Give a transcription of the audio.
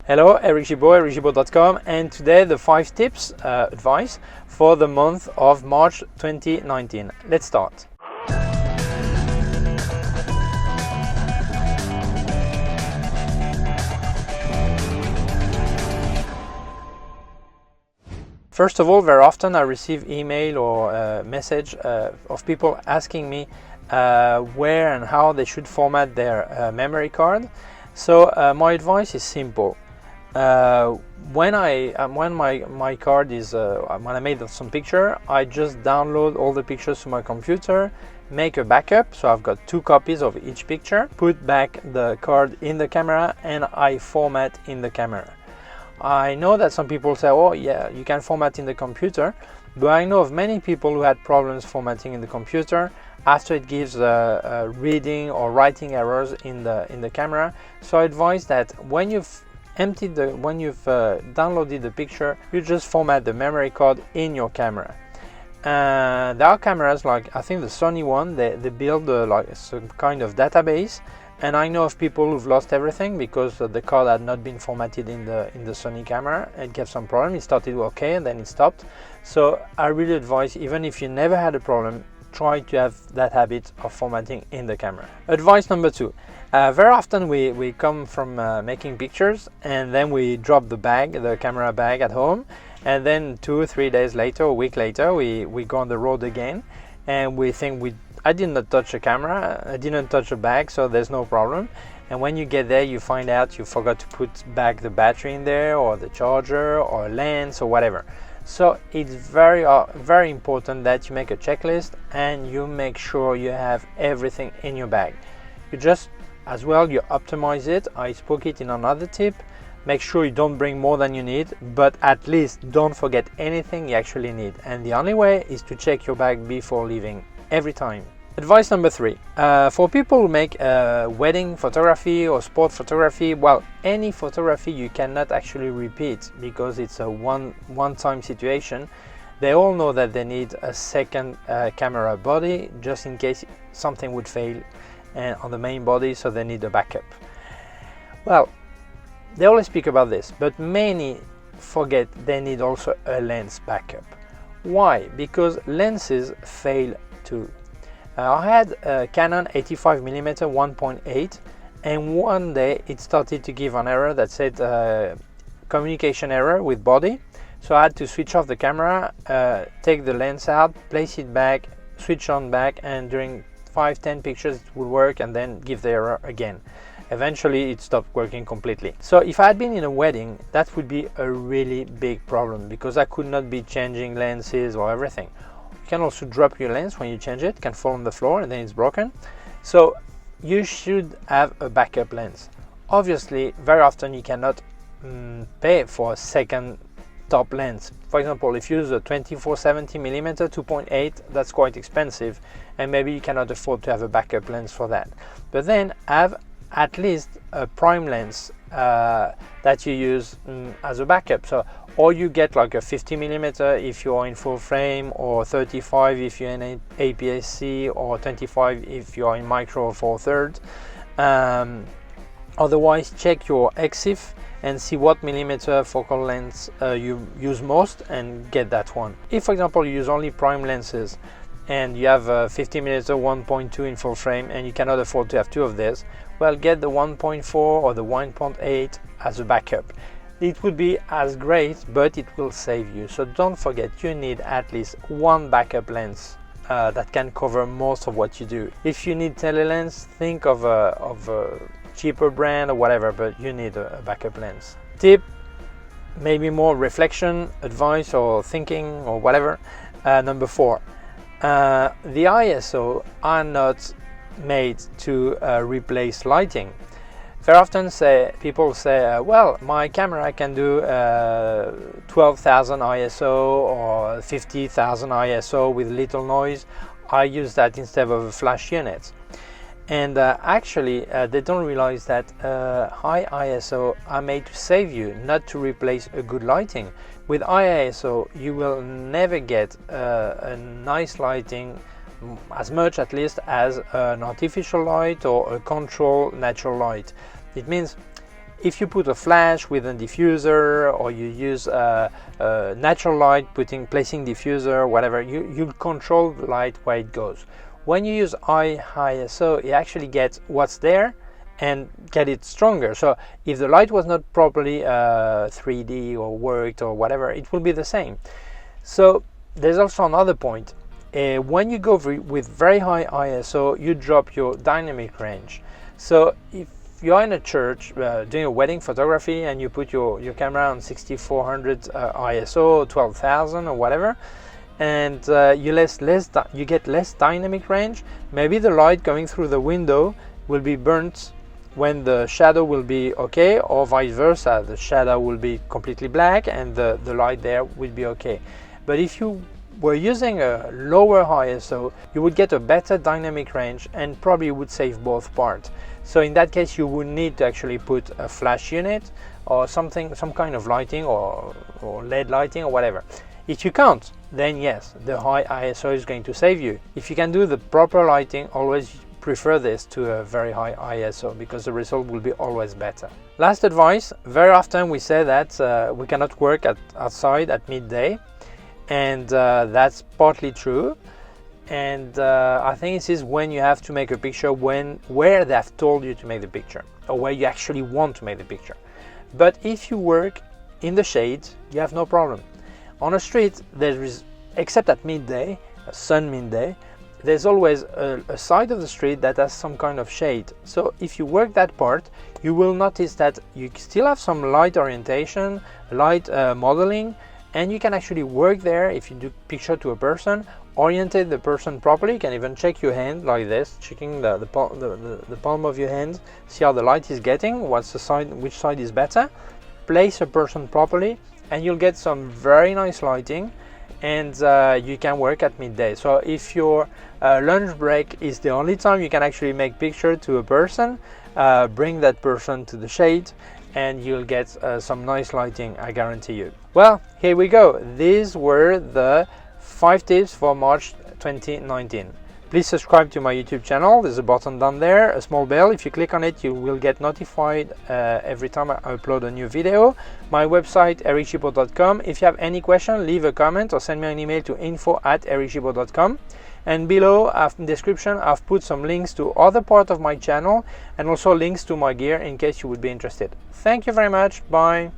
Hello, Eric Gimbal, ericgimbal.com, and today the 5 tips advice for the month of March 2019. Let's start. First of all, very often I receive email or message of people asking me where and how they should format their memory card. So my advice is simple. When my card is when I made some picture, I just download all the pictures to my computer, make a backup, so I've got 2 copies of each picture, put back the card in the camera, and I format in the camera. I know that some people say, oh yeah, you can format in the computer, but I know of many people who had problems formatting in the computer after it gives reading or writing errors in the camera. So I advise that when you've downloaded the picture, you just format the memory card in your camera. There are cameras like, I think the Sony one, they build like some kind of database, and I know of people who've lost everything because the card had not been formatted in the Sony camera. It gave some problem. It started okay and then it stopped. So I really advise, even if you never had a problem, try to have that habit of formatting in the camera. Advice number 2. Very often we come from making pictures and then we drop the camera bag at home, and then 2 or 3 days later, a week later, we go on the road again and we think I did not touch a camera, I didn't touch a bag, so there's no problem. And when you get there, you find out you forgot to put back the battery in there, or the charger, or a lens, or whatever. So it's very important that you make a checklist and you make sure you have everything in your bag. You just, as well, you optimize it. I spoke it in another tip. Make sure you don't bring more than you need, but at least don't forget anything you actually need. And the only way is to check your bag before leaving, every time. Advice number 3. For people who make wedding photography or sport photography, well, any photography you cannot actually repeat because it's a one-time situation. They all know that they need a second camera body just in case something would fail on the main body, so they need a backup. Well, they always speak about this, but many forget they need also a lens backup. Why? Because lenses fail too. I had a Canon 85mm 1.8, and one day it started to give an error that said communication error with body. So I had to switch off the camera, take the lens out, place it back, switch on back, and during 5-10 pictures it would work and then give the error again. Eventually it stopped working completely. So if I had been in a wedding, that would be a really big problem because I could not be changing lenses or everything. You can also drop your lens when you change it, can fall on the floor and then it's broken. So you should have a backup lens. Obviously, very often you cannot pay for a second top lens. For example, if you use a 24-70mm 2.8, that's quite expensive, and maybe you cannot afford to have a backup lens for that. But then have at least a prime lens that you use as a backup. So, or you get like a 50mm if you are in full frame, or 35 if you're in APS-C, or 25 if you are in micro 4/3. Otherwise, check your EXIF and see what millimeter focal length you use most and get that one. If, for example, you use only prime lenses and you have a 50mm 1.2 in full frame and you cannot afford to have 2 of these, well, get the 1.4 or the 1.8 as a backup. It would be as great, but it will save you. So don't forget, you need at least 1 backup lens that can cover most of what you do. If you need telelens, think of a cheaper brand or whatever, but you need a backup lens. Tip, maybe more reflection, advice, or thinking, or whatever. Number 4. The ISO are not made to replace lighting. Very often people say, well, my camera can do 12,000 ISO or 50,000 ISO with little noise. I use that instead of a flash unit. And actually, they don't realize that high ISO are made to save you, not to replace a good lighting. With high ISO, you will never get a nice lighting, as much at least as an artificial light or a controlled natural light. It means If you put a flash with a diffuser, or you use natural light, placing diffuser, whatever, you control the light where it goes. When you use high ISO, you actually get what's there and get it stronger. So if the light was not properly 3D or worked or whatever, it will be the same. So there's also another point. When you go with very high ISO, you drop your dynamic range. So if you're in a church doing a wedding photography and you put your camera on 6400 ISO, 12,000 or whatever, and you get less dynamic range, maybe the light going through the window will be burnt when the shadow will be okay, or vice versa, the shadow will be completely black and the light there will be okay. But if you were using a lower ISO, you would get a better dynamic range and probably would save both parts. So in that case, you would need to actually put a flash unit or something, some kind of lighting or LED lighting or whatever. If you can't, then yes, the high ISO is going to save you. If you can do the proper lighting, always prefer this to a very high ISO, because the result will be always better. Last advice, very often we say that we cannot work outside at midday, and that's partly true. And I think this is when you have to make a picture where they have told you to make the picture, or where you actually want to make the picture. But if you work in the shade, you have no problem. On a street, there is, except at midday, sun midday, there's always a side of the street that has some kind of shade. So if you work that part, you will notice that you still have some light orientation, light modeling, and you can actually work there. If you do picture to a person, orientate the person properly. You can even check your hand like this, checking the palm of your hand, see how the light is getting, what's the side, which side is better. Place a person properly, and you'll get some very nice lighting, and you can work at midday. So if your lunch break is the only time you can actually make picture to a person, bring that person to the shade and you'll get some nice lighting, I guarantee you. Well, here we go. These were the 5 tips for March 2019. Please subscribe to my YouTube channel. There's a button down there, a small bell. If you click on it, you will get notified every time I upload a new video. My website, ericchipo.com. If you have any question, leave a comment or send me an email to info@ericchipo.com. And below in the description, I've put some links to other parts of my channel and also links to my gear in case you would be interested. Thank you very much. Bye.